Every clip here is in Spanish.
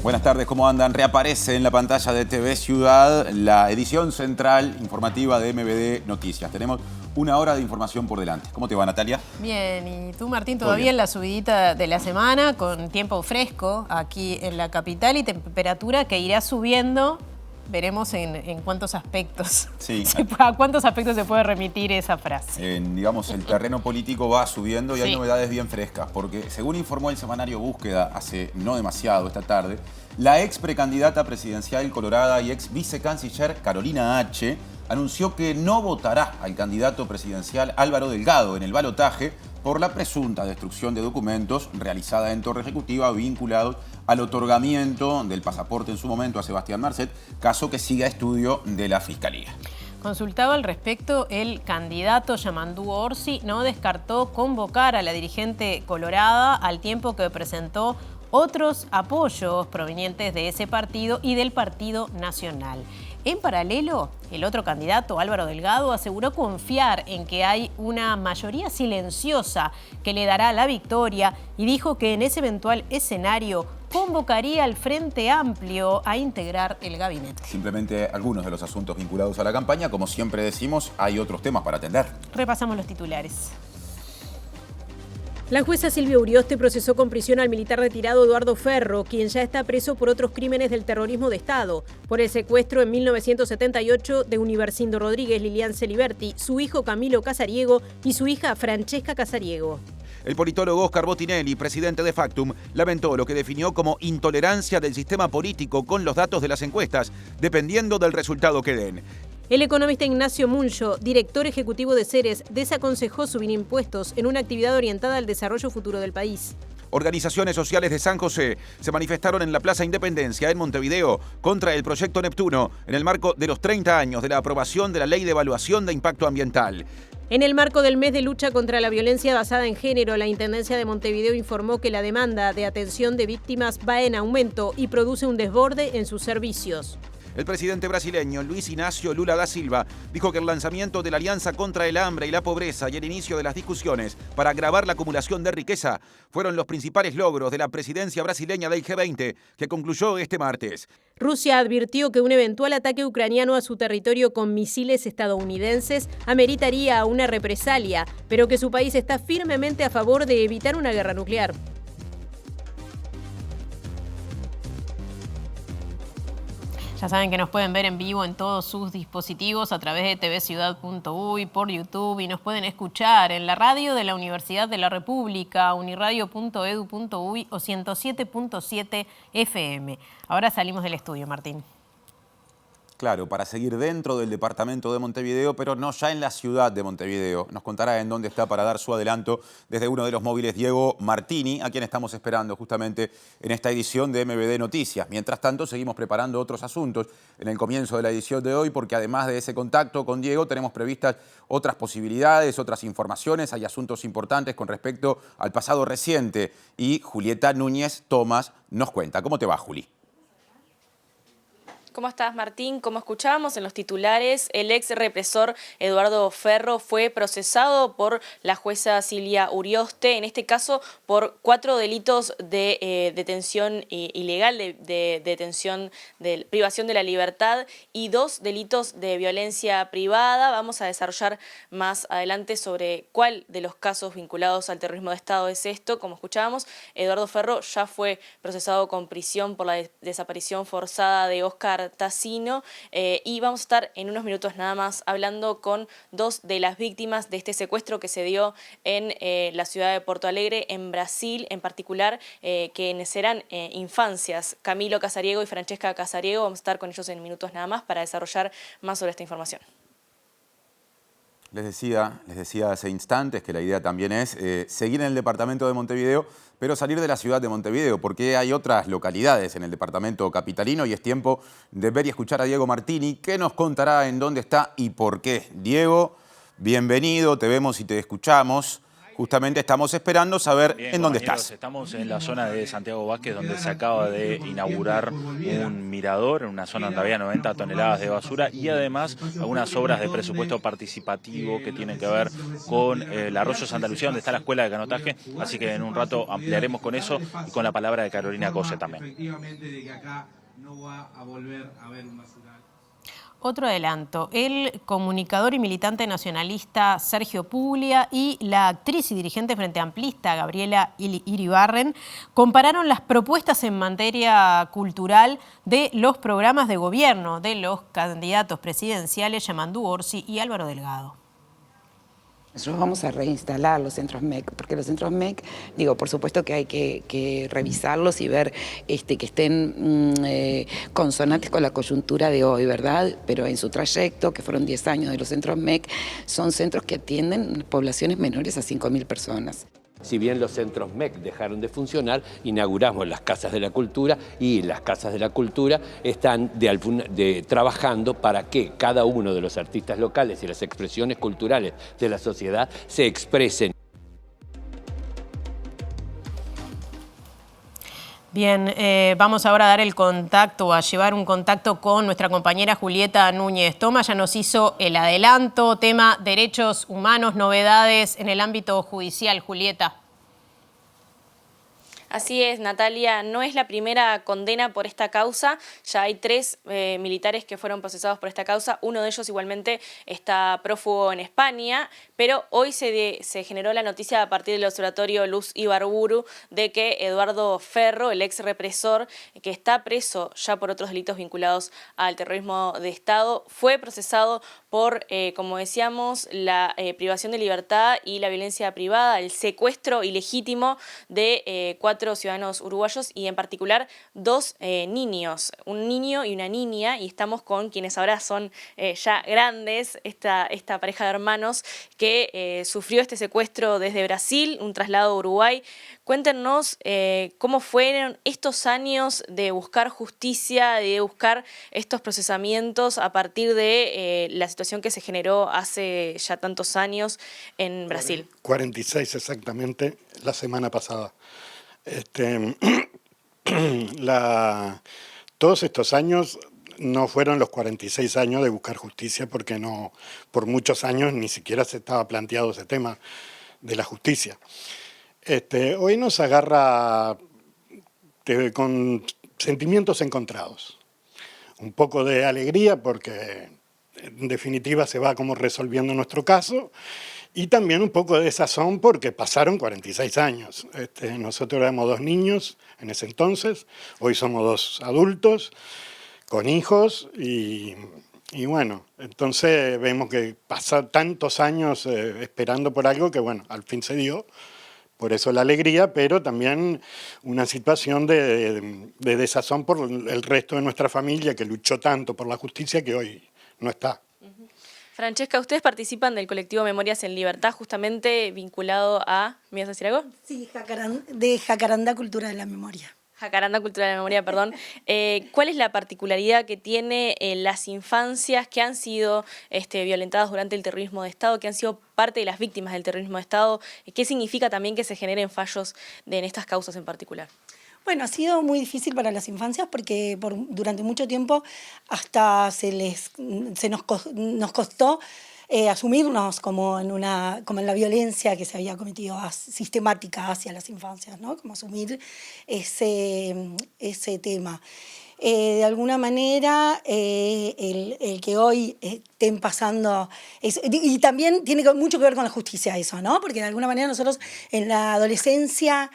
Buenas tardes, ¿cómo andan? Reaparece en la pantalla de TV Ciudad la edición central informativa de MBD Noticias. Tenemos una hora de información por delante. ¿Cómo te va, Natalia? Bien, y tú, Martín, todavía en la subidita de la semana, con tiempo fresco aquí en la capital y temperatura que irá subiendo. Veremos en cuántos aspectos, Sí. a cuántos aspectos se puede remitir esa frase. Digamos, el terreno político va subiendo y hay Sí. novedades bien frescas, porque según informó el semanario Búsqueda hace no demasiado esta tarde, la ex precandidata presidencial colorada y ex vicecanciller Carolina H. anunció que no votará al candidato presidencial Álvaro Delgado en el balotaje por la presunta destrucción de documentos realizada en Torre Ejecutiva vinculados al otorgamiento del pasaporte en su momento a Sebastián Marcet, caso que sigue a estudio de la Fiscalía. Consultado al respecto, el candidato Yamandú Orsi no descartó convocar a la dirigente colorada al tiempo que presentó otros apoyos provenientes de ese partido y del Partido Nacional. En paralelo, el otro candidato, Álvaro Delgado, aseguró confiar en que hay una mayoría silenciosa que le dará la victoria y dijo que en ese eventual escenario convocaría al Frente Amplio a integrar el gabinete. Simplemente algunos de los asuntos vinculados a la campaña. Como siempre decimos, hay otros temas para atender. Repasamos los titulares. La jueza Silvia Urioste procesó con prisión al militar retirado Eduardo Ferro, quien ya está preso por otros crímenes del terrorismo de Estado, por el secuestro en 1978 de Universindo Rodríguez, Lilian Celiberti, su hijo Camilo Casariego y su hija Francesca Casariego. El politólogo Oscar Botinelli, presidente de Factum, lamentó lo que definió como intolerancia del sistema político con los datos de las encuestas, dependiendo del resultado que den. El economista Ignacio Muncho, director ejecutivo de Ceres, desaconsejó subir impuestos en una actividad orientada al desarrollo futuro del país. Organizaciones sociales de San José se manifestaron en la Plaza Independencia en Montevideo contra el proyecto Neptuno en el marco de los 30 años de la aprobación de la Ley de Evaluación de Impacto Ambiental. En el marco del mes de lucha contra la violencia basada en género, la Intendencia de Montevideo informó que la demanda de atención de víctimas va en aumento y produce un desborde en sus servicios. El presidente brasileño Luis Inácio Lula da Silva dijo que el lanzamiento de la Alianza contra el Hambre y la Pobreza y el inicio de las discusiones para agravar la acumulación de riqueza fueron los principales logros de la presidencia brasileña del G20, que concluyó este martes. Rusia advirtió que un eventual ataque ucraniano a su territorio con misiles estadounidenses ameritaría una represalia, pero que su país está firmemente a favor de evitar una guerra nuclear. Ya saben que nos pueden ver en vivo en todos sus dispositivos a través de tvciudad.uy, por YouTube, y nos pueden escuchar en la radio de la Universidad de la República, uniradio.edu.uy o 107.7 FM. Ahora salimos del estudio, Martín. Claro, para seguir dentro del departamento de Montevideo, pero no ya en la ciudad de Montevideo. Nos contará en dónde está para dar su adelanto desde uno de los móviles Diego Martini, a quien estamos esperando justamente en esta edición de MBD Noticias. Mientras tanto, seguimos preparando otros asuntos en el comienzo de la edición de hoy, porque además de ese contacto con Diego, tenemos previstas otras posibilidades, otras informaciones. Hay asuntos importantes con respecto al pasado reciente y Julieta Núñez Tomás nos cuenta. ¿Cómo te va, Juli? ¿Cómo estás, Martín? Como escuchábamos en los titulares, el ex represor Eduardo Ferro fue procesado por la jueza Silvia Urioste, en este caso por 4 delitos de detención ilegal, de detención, de privación de la libertad y 2 delitos de violencia privada. Vamos a desarrollar más adelante sobre cuál de los casos vinculados al terrorismo de Estado es esto. Como escuchábamos, Eduardo Ferro ya fue procesado con prisión por la desaparición forzada de Óscar Tassino, y vamos a estar en unos minutos nada más hablando con 2 de las víctimas de este secuestro que se dio en la ciudad de Porto Alegre, en Brasil, en particular, quienes serán infancias, Camilo Casariego y Francesca Casariego. Vamos a estar con ellos en minutos nada más para desarrollar más sobre esta información. Les decía hace instantes que la idea también es seguir en el departamento de Montevideo, pero salir de la ciudad de Montevideo, porque hay otras localidades en el departamento capitalino y es tiempo de ver y escuchar a Diego Martini, que nos contará en dónde está y por qué. Diego, bienvenido, te vemos y te escuchamos. Justamente estamos esperando saber Bien, en dónde compañeros, estás. estamos en la zona de Santiago Vázquez, donde se acaba de inaugurar un mirador, en una zona donde había 90 toneladas de basura y además algunas obras de presupuesto participativo que tienen que ver con el Arroyo Santa Lucía, donde está la escuela de canotaje. Así que en un rato ampliaremos con eso y con la palabra de Carolina Cose también. Otro adelanto, el comunicador y militante nacionalista Sergio Puglia y la actriz y dirigente frente amplista Gabriela Iribarren compararon las propuestas en materia cultural de los programas de gobierno de los candidatos presidenciales Yamandú Orsi y Álvaro Delgado. Nosotros vamos a reinstalar los centros MEC, porque los centros MEC, digo, por supuesto que hay que revisarlos y ver que estén consonantes con la coyuntura de hoy, ¿verdad? Pero en su trayecto, que fueron 10 años de los centros MEC, son centros que atienden poblaciones menores a 5.000 personas. Si bien los centros MEC dejaron de funcionar, inauguramos las Casas de la Cultura y las Casas de la Cultura están trabajando para que cada uno de los artistas locales y las expresiones culturales de la sociedad se expresen. Bien, vamos ahora a dar el contacto, a llevar un contacto con nuestra compañera Julieta Núñez Toma. Ya nos hizo el adelanto, tema derechos humanos, novedades en el ámbito judicial. Julieta. Así es, Natalia, no es la primera condena por esta causa, ya hay 3 militares que fueron procesados por esta causa, uno de ellos igualmente está prófugo en España, pero hoy se generó la noticia a partir del observatorio Luz Ibarburu de que Eduardo Ferro, el ex represor, que está preso ya por otros delitos vinculados al terrorismo de Estado, fue procesado por, como decíamos, la privación de libertad y la violencia privada, el secuestro ilegítimo de 4 ciudadanos uruguayos y en particular 2 niños, un niño y una niña, y estamos con quienes ahora son ya grandes, esta pareja de hermanos que sufrió este secuestro desde Brasil, un traslado a Uruguay. Cuéntenos cómo fueron estos años de buscar justicia, de buscar estos procesamientos a partir de la situación que se generó hace ya tantos años en Brasil. 46 exactamente, la semana pasada. Todos estos años no fueron los 46 años de buscar justicia, porque no, por muchos años ni siquiera se estaba planteado ese tema de la justicia. Hoy nos agarra con sentimientos encontrados. Un poco de alegría porque en definitiva se va como resolviendo nuestro caso, y también un poco de desazón porque pasaron 46 años. Nosotros éramos 2 niños en ese entonces, hoy somos 2 adultos con hijos y bueno, entonces vemos que pasan tantos años esperando por algo que bueno, al fin se dio. Por eso la alegría, pero también una situación de desazón por el resto de nuestra familia que luchó tanto por la justicia que hoy no está. Francesca, ustedes participan del colectivo Memorias en Libertad, justamente vinculado a... ¿Me ibas a decir algo? Sí, de Jacarandá Cultura de la Memoria. Jacarandá Cultura de la Memoria, perdón. ¿Cuál es la particularidad que tiene las infancias que han sido violentadas durante el terrorismo de Estado, que han sido parte de las víctimas del terrorismo de Estado? ¿Qué significa también que se generen fallos en estas causas en particular? Bueno, ha sido muy difícil para las infancias porque durante mucho tiempo hasta nos costó asumirnos como en la violencia que se había cometido sistemática hacia las infancias, ¿no? Como asumir ese tema. De alguna manera, el que hoy estén pasando... y también tiene mucho que ver con la justicia eso, ¿no? Porque de alguna manera nosotros en la adolescencia...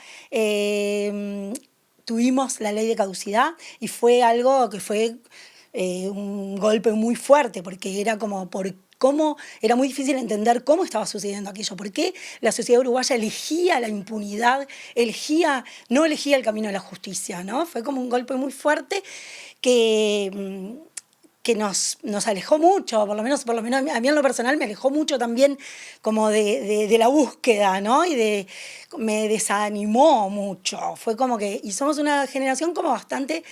tuvimos la ley de caducidad y fue algo que fue un golpe muy fuerte, porque era era muy difícil entender cómo estaba sucediendo aquello, por qué la sociedad uruguaya elegía la impunidad, no elegía el camino de la justicia, ¿no? Fue como un golpe muy fuerte que nos alejó mucho, por lo menos a mí en lo personal me alejó mucho también como de la búsqueda, ¿no? Me desanimó mucho. Fue como que, y somos una generación como bastante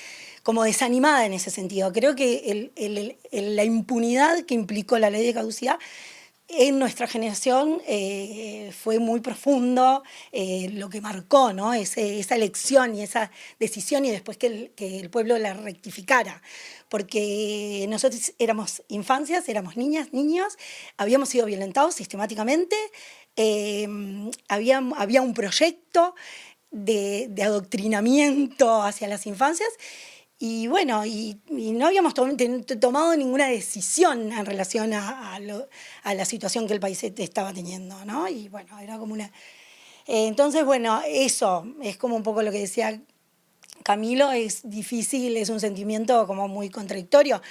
como desanimada en ese sentido. Creo que la impunidad que implicó la ley de caducidad en nuestra generación fue muy profundo lo que marcó, ¿no? Esa elección y esa decisión y después que el pueblo la rectificara. Porque nosotros éramos infancias, éramos niñas, niños, habíamos sido violentados sistemáticamente, había un proyecto de adoctrinamiento hacia las infancias. Y bueno, y no habíamos tomado ninguna decisión en relación a la situación que el país estaba teniendo, ¿no? Y bueno, era como una... entonces, bueno, eso es como un poco lo que decía Camilo, es difícil, es un sentimiento como muy contradictorio,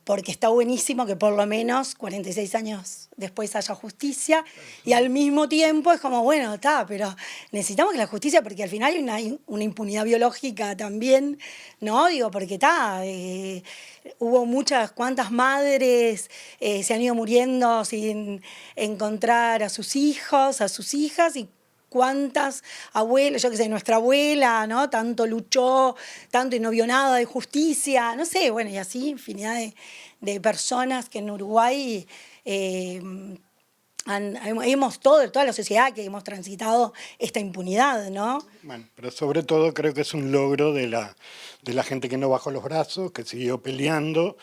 porque está buenísimo que por lo menos 46 años después haya justicia, y al mismo tiempo es como, bueno, está, pero necesitamos que la justicia, porque al final hay una impunidad biológica también, ¿no? Digo, porque está, hubo cuantas madres se han ido muriendo sin encontrar a sus hijos, a sus hijas, y cuántas abuelas, yo qué sé, nuestra abuela, ¿no? Tanto luchó, tanto y no vio nada de justicia, no sé, bueno, y así infinidad de personas que en Uruguay toda la sociedad que hemos transitado esta impunidad, ¿no? Bueno, pero sobre todo creo que es un logro de la gente que no bajó los brazos, que siguió peleando,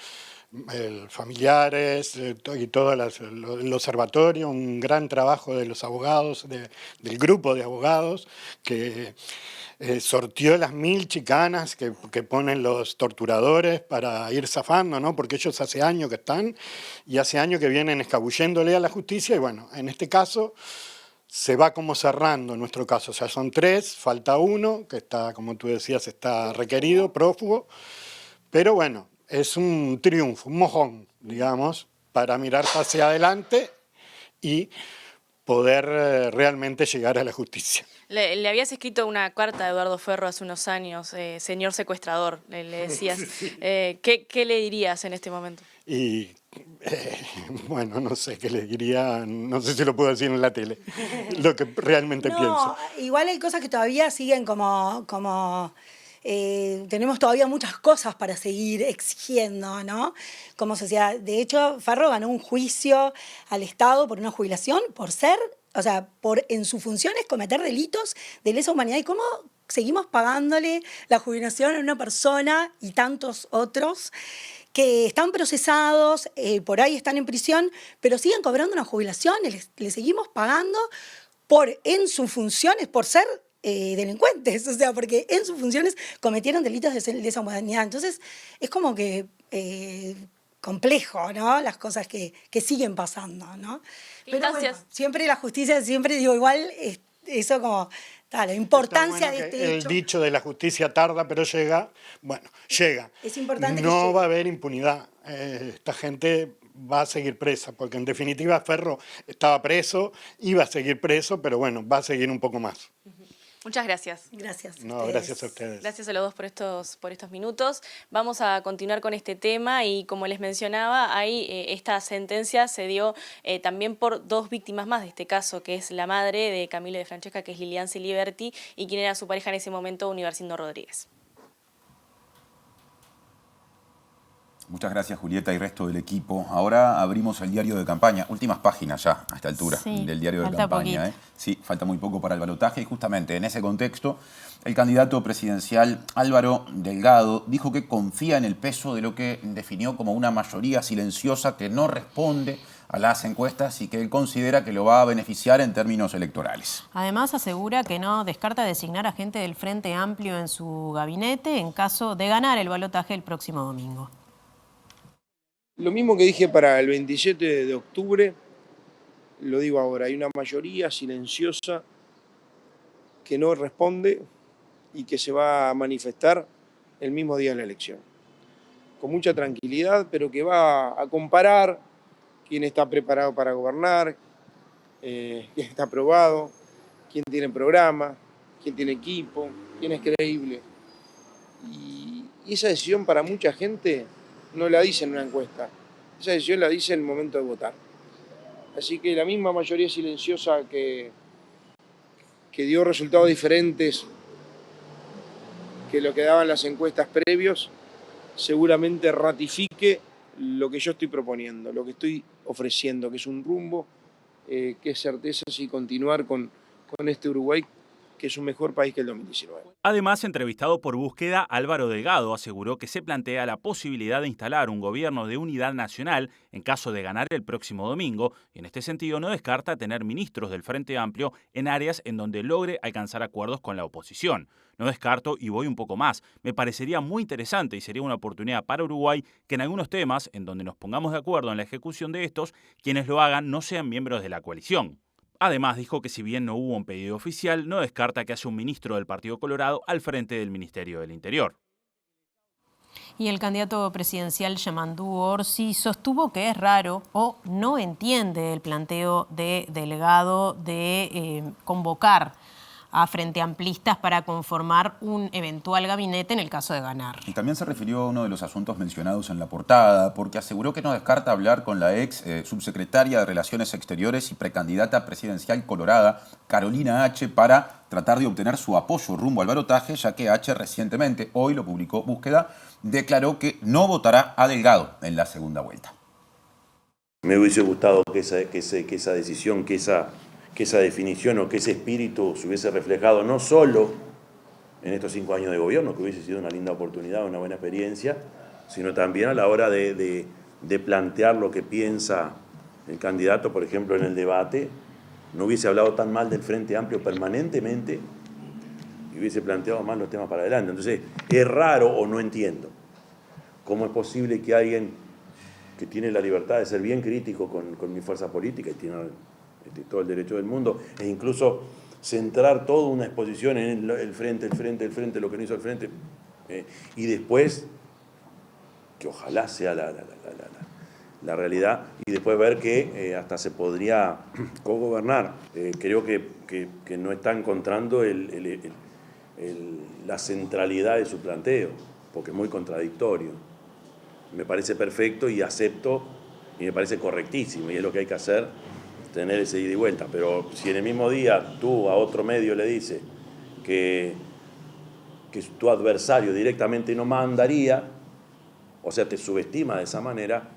familiares y todo el observatorio, un gran trabajo de los abogados, del grupo de abogados que sortió las 1000 chicanas que ponen los torturadores para ir zafando, ¿no? Porque ellos hace años que están y hace años que vienen escabulléndole a la justicia y bueno, en este caso se va como cerrando nuestro caso, o sea, son 3, falta 1, que está, como tú decías, está requerido, prófugo, pero bueno, es un triunfo, un mojón, digamos, para mirar hacia adelante y poder realmente llegar a la justicia. Le habías escrito una carta a Eduardo Ferro hace unos años, señor secuestrador, le decías. Sí. ¿Qué le dirías en este momento? Y bueno, no sé qué le diría, no sé si lo puedo decir en la tele, lo que realmente pienso. Igual hay cosas que todavía siguen tenemos todavía muchas cosas para seguir exigiendo, ¿no? Como sociedad. De hecho, Ferro ganó un juicio al Estado por una jubilación, por en sus funciones cometer delitos de lesa humanidad. ¿Y cómo seguimos pagándole la jubilación a una persona y tantos otros que están procesados, por ahí están en prisión, pero siguen cobrando una jubilación, les seguimos pagando en sus funciones, por ser delincuentes, o sea, porque en sus funciones cometieron delitos de lesa humanidad. Entonces, es como que complejo, ¿no? Las cosas que siguen pasando, ¿no? Pero Gracias. bueno, siempre la justicia, siempre digo igual, eso como, la importancia de este hecho. El dicho de la justicia tarda, pero llega, bueno, llega. Es importante que no llegue. va a haber impunidad. Esta gente va a seguir presa, porque en definitiva Ferro estaba preso, iba a seguir preso, pero bueno, va a seguir un poco más. Muchas gracias. Gracias. No, gracias a ustedes. Gracias a los dos por estos minutos. Vamos a continuar con este tema y como les mencionaba, esta sentencia se dio también por 2 víctimas más de este caso, que es la madre de Camilo y de Francesca, que es Lilian Ciliberti, y quien era su pareja en ese momento, Universindo Rodríguez. Muchas gracias, Julieta y resto del equipo. Ahora abrimos el diario de campaña. Últimas páginas ya a esta altura del diario de campaña. Sí, falta muy poco para el balotaje y justamente en ese contexto el candidato presidencial Álvaro Delgado dijo que confía en el peso de lo que definió como una mayoría silenciosa que no responde a las encuestas y que él considera que lo va a beneficiar en términos electorales. Además asegura que no descarta designar a gente del Frente Amplio en su gabinete en caso de ganar el balotaje el próximo domingo. Lo mismo que dije para el 27 de octubre, lo digo ahora, hay una mayoría silenciosa que no responde y que se va a manifestar el mismo día de la elección. Con mucha tranquilidad, pero que va a comparar quién está preparado para gobernar, quién está aprobado, quién tiene programa, quién tiene equipo, quién es creíble. Y esa decisión para mucha gente no la dice en una encuesta, esa decisión la dice en el momento de votar. Así que la misma mayoría silenciosa que dio resultados diferentes que lo que daban las encuestas previos, seguramente ratifique lo que yo estoy proponiendo, lo que estoy ofreciendo, que es un rumbo, que es certezas y continuar con este Uruguay, que es un mejor país que el 2019. Además, entrevistado por Búsqueda, Álvaro Delgado aseguró que se plantea la posibilidad de instalar un gobierno de unidad nacional en caso de ganar el próximo domingo, y en este sentido no descarta tener ministros del Frente Amplio en áreas en donde logre alcanzar acuerdos con la oposición. No descarto, y voy un poco más, me parecería muy interesante y sería una oportunidad para Uruguay que en algunos temas en donde nos pongamos de acuerdo en la ejecución de estos, quienes lo hagan no sean miembros de la coalición. Además, dijo que si bien no hubo un pedido oficial, no descarta que haya un ministro del Partido Colorado al frente del Ministerio del Interior. Y el candidato presidencial Yamandú Orsi sostuvo que es raro o no entiende el planteo de Delgado de convocar a Frente Amplistas para conformar un eventual gabinete en el caso de ganar. Y también se refirió a uno de los asuntos mencionados en la portada, porque aseguró que no descarta hablar con la ex subsecretaria de Relaciones Exteriores y precandidata presidencial colorada, Carolina H., para tratar de obtener su apoyo rumbo al balotaje, ya que H. recientemente, hoy lo publicó Búsqueda, declaró que no votará a Delgado en la segunda vuelta. Me hubiese gustado que esa decisión, que esa definición o que ese espíritu se hubiese reflejado no solo en estos 5 años de gobierno, que hubiese sido una linda oportunidad, una buena experiencia, sino también a la hora de plantear lo que piensa el candidato, por ejemplo, en el debate. No hubiese hablado tan mal del Frente Amplio permanentemente y hubiese planteado más los temas para adelante. Entonces, es raro o no entiendo cómo es posible que alguien que tiene la libertad de ser bien crítico con mi fuerza política y tiene todo el derecho del mundo, e incluso centrar toda una exposición en el frente, lo que no hizo el frente, y después, que ojalá sea la realidad, y después ver que hasta se podría cogobernar. Creo que no está encontrando la centralidad de su planteo, porque es muy contradictorio. Me parece perfecto y acepto, y me parece correctísimo, y es lo que hay que hacer, tener ese ida y vuelta. Pero si en el mismo día tú a otro medio le dices que tu adversario directamente no mandaría, o sea, te subestima de esa manera,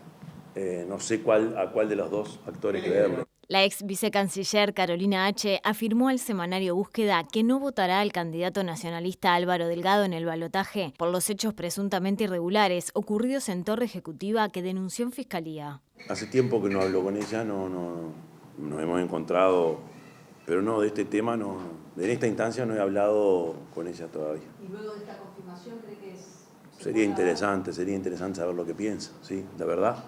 no sé a cuál de los dos actores creerle. La ex vicecanciller Carolina H. afirmó al semanario Búsqueda que no votará al candidato nacionalista Álvaro Delgado en el balotaje por los hechos presuntamente irregulares ocurridos en Torre Ejecutiva que denunció en Fiscalía. Hace tiempo que no hablo con ella, no nos hemos encontrado, pero no, de este tema no, en esta instancia no he hablado con ella todavía. ¿Y luego de esta confirmación cree que es...? Sería interesante saber lo que piensa, sí, la verdad.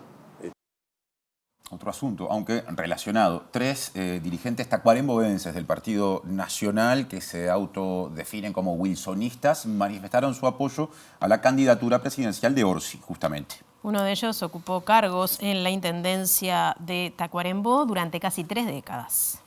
Otro asunto, aunque relacionado. 3 dirigentes tacuaremboenses del Partido Nacional, que se autodefinen como wilsonistas, manifestaron su apoyo a la candidatura presidencial de Orsi, justamente. Uno de ellos ocupó cargos en la intendencia de Tacuarembó durante casi 3 décadas.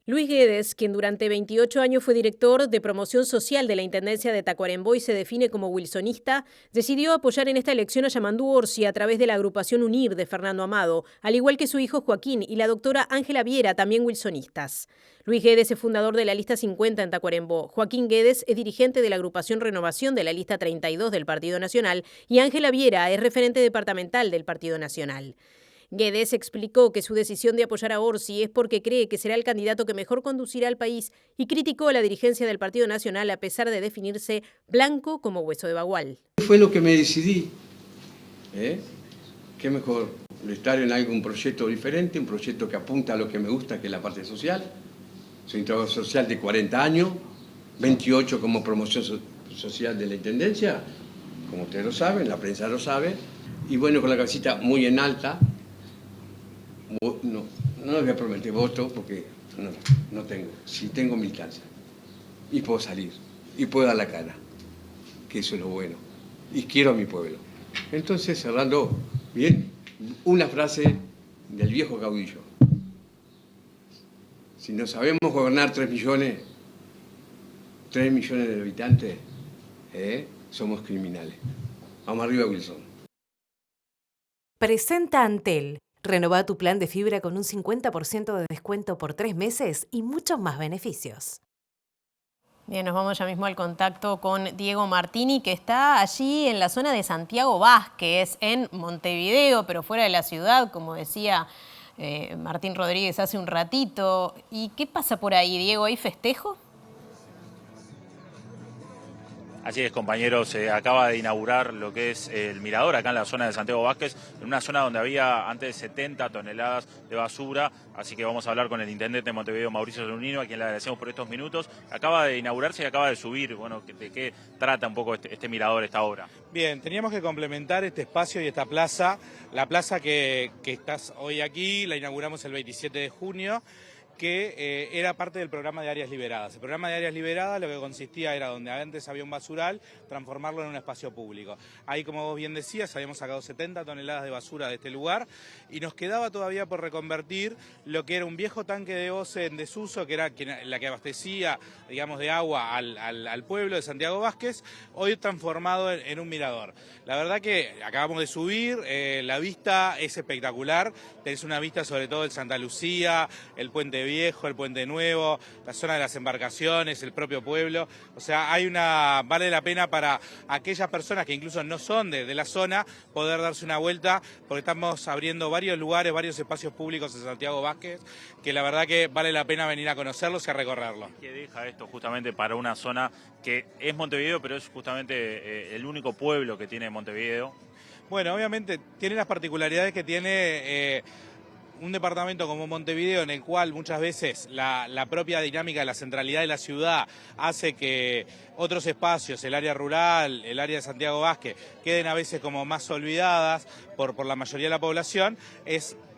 Luis Guedes, quien durante 28 años fue director de promoción social de la Intendencia de Tacuarembó y se define como wilsonista, decidió apoyar en esta elección a Yamandú Orsi a través de la agrupación UNIR de Fernando Amado, al igual que su hijo Joaquín y la doctora Ángela Viera, también wilsonistas. Luis Guedes es fundador de la Lista 50 en Tacuarembó, Joaquín Guedes es dirigente de la agrupación Renovación de la Lista 32 del Partido Nacional y Ángela Viera es referente departamental del Partido Nacional. Guedes explicó que su decisión de apoyar a Orsi es porque cree que será el candidato que mejor conducirá al país y criticó a la dirigencia del Partido Nacional a pesar de definirse blanco como hueso de bagual. Fue lo que me decidí. Qué mejor estar en algún proyecto diferente, un proyecto que apunta a lo que me gusta, que es la parte social. Soy un trabajador social de 40 años, 28 como promoción social de la Intendencia, como ustedes lo saben, la prensa lo sabe, y bueno, con la cabecita muy en alta. No les voy a prometer voto porque no tengo. Si tengo militancia y puedo salir y puedo dar la cara, que eso es lo bueno. Y quiero a mi pueblo. Entonces, cerrando bien, una frase del viejo caudillo. Si no sabemos gobernar 3 millones de habitantes, somos criminales. Vamos arriba, Wilson. Presenta Antel. Renová tu plan de fibra con un 50% de descuento por 3 meses y muchos más beneficios. Bien, nos vamos ya mismo al contacto con Diego Martini, que está allí en la zona de Santiago Vázquez, en Montevideo, pero fuera de la ciudad, como decía Martín Rodríguez hace un ratito. ¿Y qué pasa por ahí, Diego? ¿Hay festejo? Así es, compañeros, se acaba de inaugurar lo que es el mirador acá en la zona de Santiago Vázquez, en una zona donde había antes 70 toneladas de basura, así que vamos a hablar con el intendente de Montevideo, Mauricio Zunino, a quien le agradecemos por estos minutos. Acaba de inaugurarse y acaba de subir. Bueno, ¿de qué trata un poco este mirador, esta obra? Bien, teníamos que complementar este espacio y esta plaza, la plaza que estás hoy aquí, la inauguramos el 27 de junio, que era parte del programa de áreas liberadas. El programa de áreas liberadas lo que consistía era donde antes había un basural, transformarlo en un espacio público. Ahí, como vos bien decías, habíamos sacado 70 toneladas de basura de este lugar y nos quedaba todavía por reconvertir lo que era un viejo tanque de OCE en desuso, que era la que abastecía, digamos, de agua al pueblo de Santiago Vázquez, hoy transformado en un mirador. La verdad que acabamos de subir, la vista es espectacular, tenés una vista sobre todo del Santa Lucía, el Puente Viejo, el Puente Nuevo, la zona de las embarcaciones, el propio pueblo. O sea, vale la pena para aquellas personas que incluso no son de la zona poder darse una vuelta, porque estamos abriendo varios lugares, varios espacios públicos en Santiago Vázquez, que la verdad que vale la pena venir a conocerlos y a recorrerlos. ¿Qué deja esto justamente para una zona que es Montevideo, pero es justamente el único pueblo que tiene Montevideo? Bueno, obviamente tiene las particularidades que tiene un departamento como Montevideo, en el cual muchas veces la propia dinámica de la centralidad de la ciudad hace que otros espacios, el área rural, el área de Santiago Vázquez, queden a veces como más olvidadas por la mayoría de la población.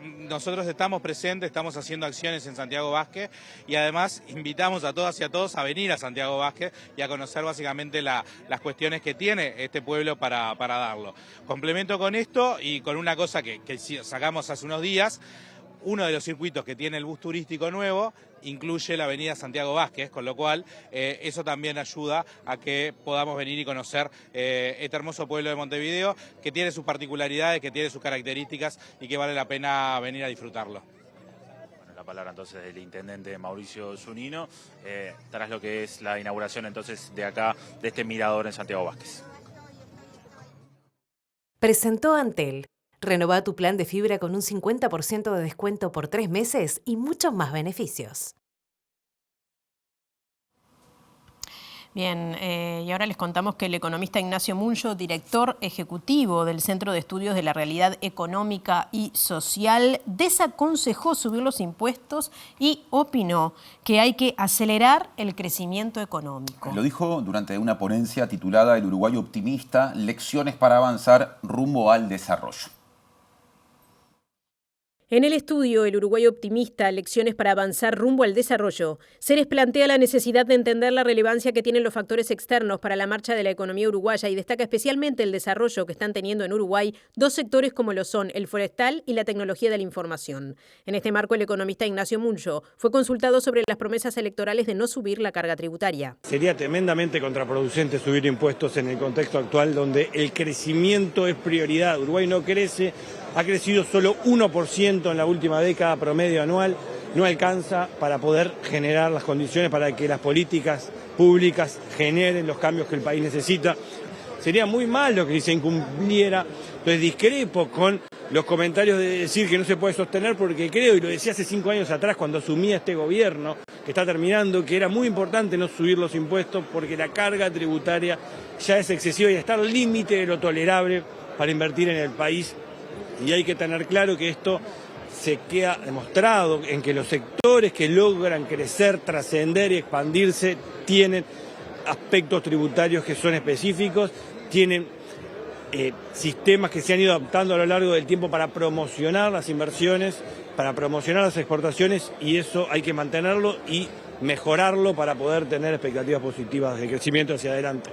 Nosotros estamos presentes, estamos haciendo acciones en Santiago Vázquez y además invitamos a todas y a todos a venir a Santiago Vázquez y a conocer básicamente las cuestiones que tiene este pueblo para darlo. Complemento con esto y con una cosa que sacamos hace unos días. Uno de los circuitos que tiene el bus turístico nuevo incluye la avenida Santiago Vázquez, con lo cual eso también ayuda a que podamos venir y conocer este hermoso pueblo de Montevideo, que tiene sus particularidades, que tiene sus características y que vale la pena venir a disfrutarlo. Bueno, la palabra entonces del intendente Mauricio Zunino, tras lo que es la inauguración entonces de acá, de este mirador en Santiago Vázquez. Presentó Antel. Renová tu plan de fibra con un 50% de descuento por 3 meses y muchos más beneficios. Bien, y ahora les contamos que el economista Ignacio Muncho, director ejecutivo del Centro de Estudios de la Realidad Económica y Social, desaconsejó subir los impuestos y opinó que hay que acelerar el crecimiento económico. Lo dijo durante una ponencia titulada El Uruguay Optimista, lecciones para avanzar rumbo al desarrollo. En el estudio El Uruguay Optimista, lecciones para avanzar rumbo al desarrollo, se les plantea la necesidad de entender la relevancia que tienen los factores externos para la marcha de la economía uruguaya y destaca especialmente el desarrollo que están teniendo en Uruguay dos sectores como lo son el forestal y la tecnología de la información. En este marco, el economista Ignacio Muncho fue consultado sobre las promesas electorales de no subir la carga tributaria. Sería tremendamente contraproducente subir impuestos en el contexto actual donde el crecimiento es prioridad. Uruguay no crece. Ha crecido solo 1% en la última década promedio anual, no alcanza para poder generar las condiciones para que las políticas públicas generen los cambios que el país necesita. Sería muy malo que se incumpliera, entonces discrepo con los comentarios de decir que no se puede sostener porque creo, y lo decía hace 5 años atrás cuando asumía este gobierno, que está terminando, que era muy importante no subir los impuestos porque la carga tributaria ya es excesiva y está al límite de lo tolerable para invertir en el país. Y hay que tener claro que esto se queda demostrado en que los sectores que logran crecer, trascender y expandirse tienen aspectos tributarios que son específicos, tienen sistemas que se han ido adaptando a lo largo del tiempo para promocionar las inversiones, para promocionar las exportaciones y eso hay que mantenerlo y mejorarlo para poder tener expectativas positivas de crecimiento hacia adelante.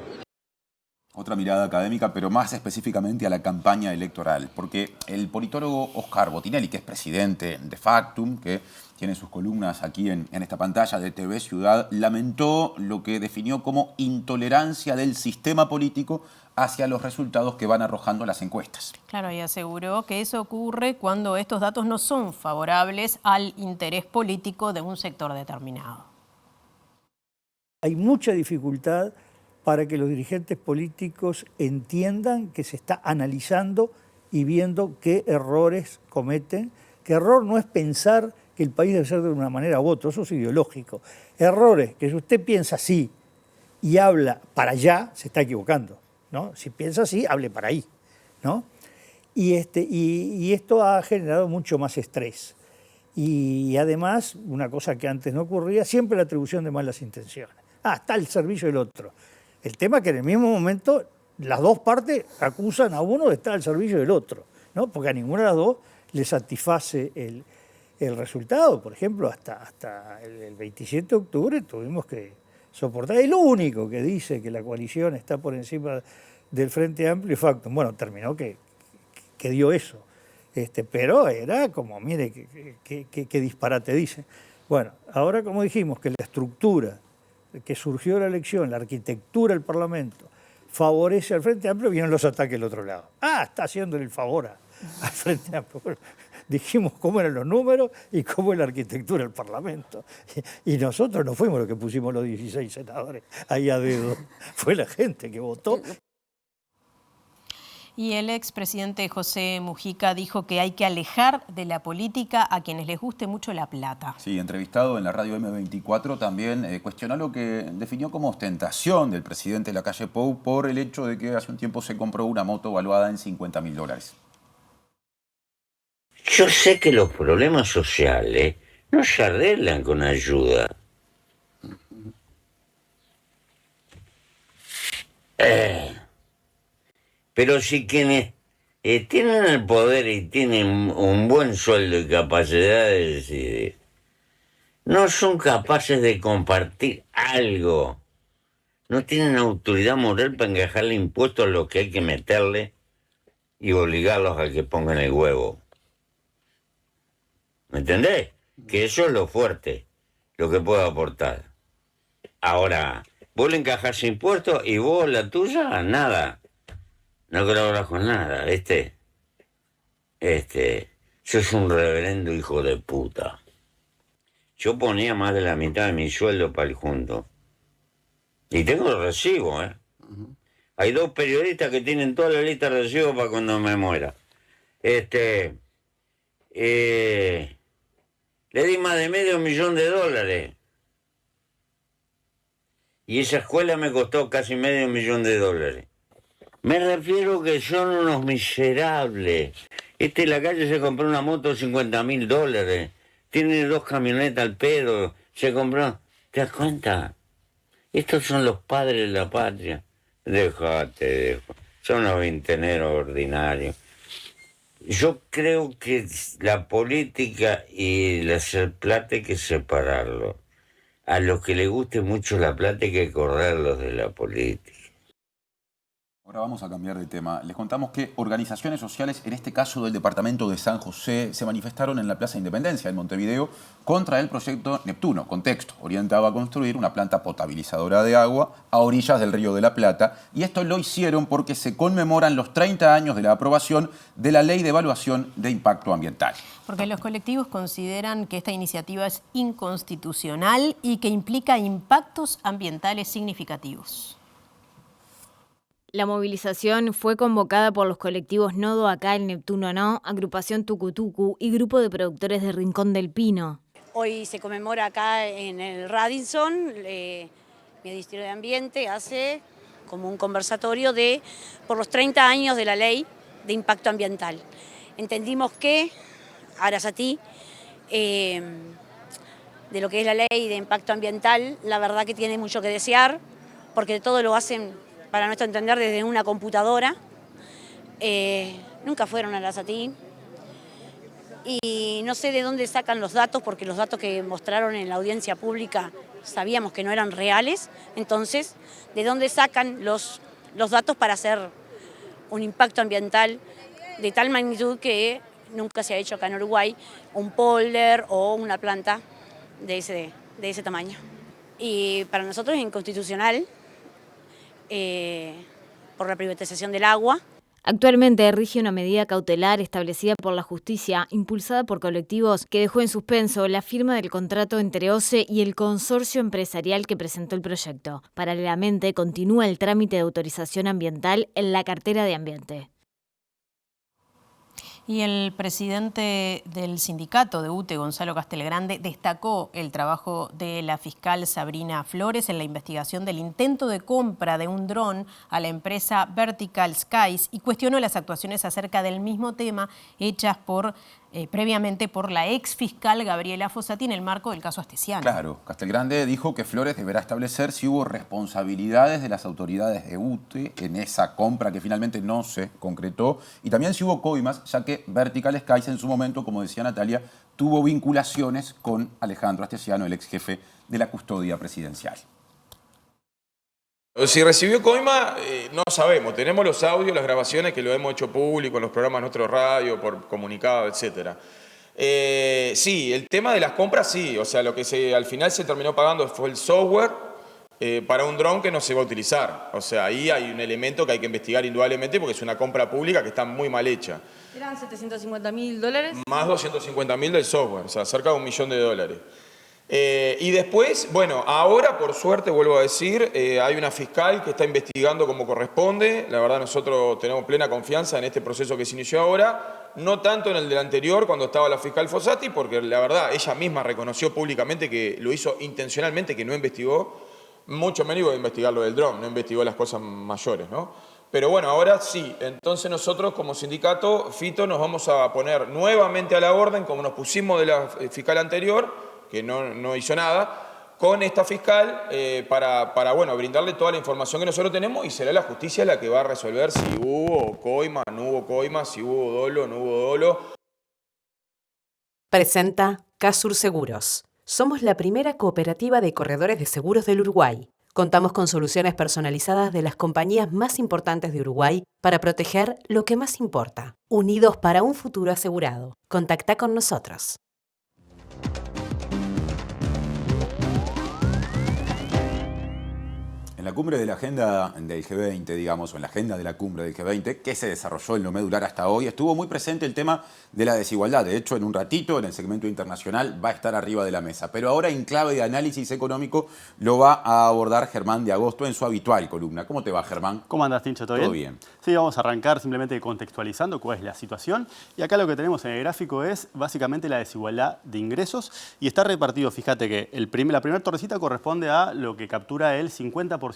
Otra mirada académica, pero más específicamente a la campaña electoral, porque el politólogo Oscar Botinelli, que es presidente de Factum, que tiene sus columnas aquí en esta pantalla de TV Ciudad, lamentó lo que definió como intolerancia del sistema político hacia los resultados que van arrojando las encuestas. Claro, y aseguró que eso ocurre cuando estos datos no son favorables al interés político de un sector determinado. Hay mucha dificultad para que los dirigentes políticos entiendan que se está analizando y viendo qué errores cometen. Que error no es pensar que el país debe ser de una manera u otra, eso es ideológico. Errores que si usted piensa así y habla para allá, se está equivocando, ¿no? Si piensa así, hable para ahí, ¿no? Y esto ha generado mucho más estrés. Y además, una cosa que antes no ocurría, siempre la atribución de malas intenciones. Está al servicio del otro. El tema es que en el mismo momento las dos partes acusan a uno de estar al servicio del otro, ¿no? Porque a ninguna de las dos le satisface el resultado. Por ejemplo, hasta el 27 de octubre tuvimos que soportar. El único que dice que la coalición está por encima del Frente Amplio, facto. Bueno, terminó que dio eso. Pero era como, mire, qué disparate dice. Bueno, ahora como dijimos que la estructura que surgió de la elección, la arquitectura del Parlamento, favorece al Frente Amplio, vienen los ataques del otro lado. Está haciéndole el favor al Frente Amplio. Bueno, dijimos cómo eran los números y cómo es la arquitectura del Parlamento. Y nosotros no fuimos los que pusimos los 16 senadores ahí a dedo. Fue la gente que votó. Y el expresidente José Mujica dijo que hay que alejar de la política a quienes les guste mucho la plata. Sí, entrevistado en la radio M24 también cuestionó lo que definió como ostentación del presidente Lacalle Pou por el hecho de que hace un tiempo se compró una moto valuada en $50.000. Yo sé que los problemas sociales no se arreglan con ayuda. Pero si quienes tienen el poder y tienen un buen sueldo y capacidad de decidir, no son capaces de compartir algo, no tienen autoridad moral para encajarle impuestos a los que hay que meterle y obligarlos a que pongan el huevo. ¿Me entendés? Que eso es lo fuerte, lo que puedo aportar. Ahora, vos le encajás impuestos y vos la tuya, nada. No colaboras con nada, sos un reverendo hijo de puta. Yo ponía más de la mitad de mi sueldo para el junto. Y tengo el recibo, Hay 2 periodistas que tienen toda la lista de recibos para cuando me muera. Le di más de $500.000. Y esa escuela me costó casi $500.000. Me refiero que son unos miserables. En la calle se compró una moto de $50.000. Tiene 2 camionetas al pedo. Se compró... ¿Te das cuenta? Estos son los padres de la patria. Déjate. Son unos vinteneros ordinarios. Yo creo que la política y el hacer plata hay que separarlo. A los que les guste mucho la plata hay que correrlos de la política. Ahora vamos a cambiar de tema. Les contamos que organizaciones sociales, en este caso del departamento de San José, se manifestaron en la Plaza Independencia en Montevideo contra el proyecto Neptuno. Contexto: orientaba a construir una planta potabilizadora de agua a orillas del Río de la Plata. Y esto lo hicieron porque se conmemoran los 30 años de la aprobación de la Ley de Evaluación de Impacto Ambiental. Porque los colectivos consideran que esta iniciativa es inconstitucional y que implica impactos ambientales significativos. La movilización fue convocada por los colectivos Nodo Acá, el Neptuno No, Agrupación Tucutucu y Grupo de Productores de Rincón del Pino. Hoy se conmemora acá en el Radisson, el Ministerio de Ambiente hace como un conversatorio por los 30 años de la Ley de Impacto Ambiental. Entendimos que Arasatí, de lo que es la Ley de Impacto Ambiental, la verdad que tiene mucho que desear, porque todo lo hacen, para nuestro entender, desde una computadora. Nunca fueron a Arasatí. Y no sé de dónde sacan los datos, porque los datos que mostraron en la audiencia pública sabíamos que no eran reales. Entonces, ¿de dónde sacan los datos para hacer un impacto ambiental de tal magnitud que nunca se ha hecho acá en Uruguay un polder o una planta de ese tamaño? Y para nosotros es inconstitucional por la privatización del agua. Actualmente rige una medida cautelar establecida por la justicia, impulsada por colectivos, que dejó en suspenso la firma del contrato entre OCE y el consorcio empresarial que presentó el proyecto. Paralelamente, continúa el trámite de autorización ambiental en la cartera de Ambiente. Y el presidente del sindicato de UTE, Gonzalo Castelgrande, destacó el trabajo de la fiscal Sabrina Flores en la investigación del intento de compra de un dron a la empresa Vertical Skies y cuestionó las actuaciones acerca del mismo tema hechas previamente por la ex fiscal Gabriela Fossati en el marco del caso Astesiano. Claro, Castelgrande dijo que Flores deberá establecer si hubo responsabilidades de las autoridades de UTE en esa compra que finalmente no se concretó y también si hubo coimas, ya que Vertical Skies en su momento, como decía Natalia, tuvo vinculaciones con Alejandro Astesiano, el ex jefe de la custodia presidencial. Si recibió coima, no sabemos. Tenemos los audios, las grabaciones que lo hemos hecho público en los programas de nuestro radio, por comunicado, etc. Sí, el tema de las compras sí. O sea, lo que al final se terminó pagando fue el software para un dron que no se va a utilizar. O sea, ahí hay un elemento que hay que investigar indudablemente porque es una compra pública que está muy mal hecha. ¿Eran $750.000? Más 250.000 del software, o sea, cerca de $1 millón. Y después, bueno, ahora por suerte, vuelvo a decir, hay una fiscal que está investigando como corresponde. La verdad nosotros tenemos plena confianza en este proceso que se inició ahora. No tanto en el del anterior, cuando estaba la fiscal Fossati, porque la verdad ella misma reconoció públicamente que lo hizo intencionalmente, que no investigó. Mucho menos iba a investigar lo del dron, no investigó las cosas mayores, ¿no? Pero bueno, ahora sí. Entonces nosotros como sindicato, Fito, nos vamos a poner nuevamente a la orden, como nos pusimos de la fiscal anterior, que no hizo nada, con esta fiscal para bueno, brindarle toda la información que nosotros tenemos y será la justicia la que va a resolver si hubo coima, no hubo coima, si hubo dolo, no hubo dolo. Presenta Casur Seguros. Somos la primera cooperativa de corredores de seguros del Uruguay. Contamos con soluciones personalizadas de las compañías más importantes de Uruguay para proteger lo que más importa. Unidos para un futuro asegurado. Contacta con nosotros. En la cumbre de la agenda del G20, digamos, o en la agenda de la cumbre del G20, que se desarrolló en lo medular hasta hoy, estuvo muy presente el tema de la desigualdad. De hecho, en un ratito, en el segmento internacional, va a estar arriba de la mesa. Pero ahora, en clave de análisis económico, lo va a abordar Germán de Agosto en su habitual columna. ¿Cómo te va, Germán? ¿Cómo andas, Tincho? ¿Todo bien? Todo bien. Sí, vamos a arrancar simplemente contextualizando cuál es la situación. Y acá lo que tenemos en el gráfico es básicamente la desigualdad de ingresos. Y está repartido, fíjate que la primera torrecita corresponde a lo que captura el 50%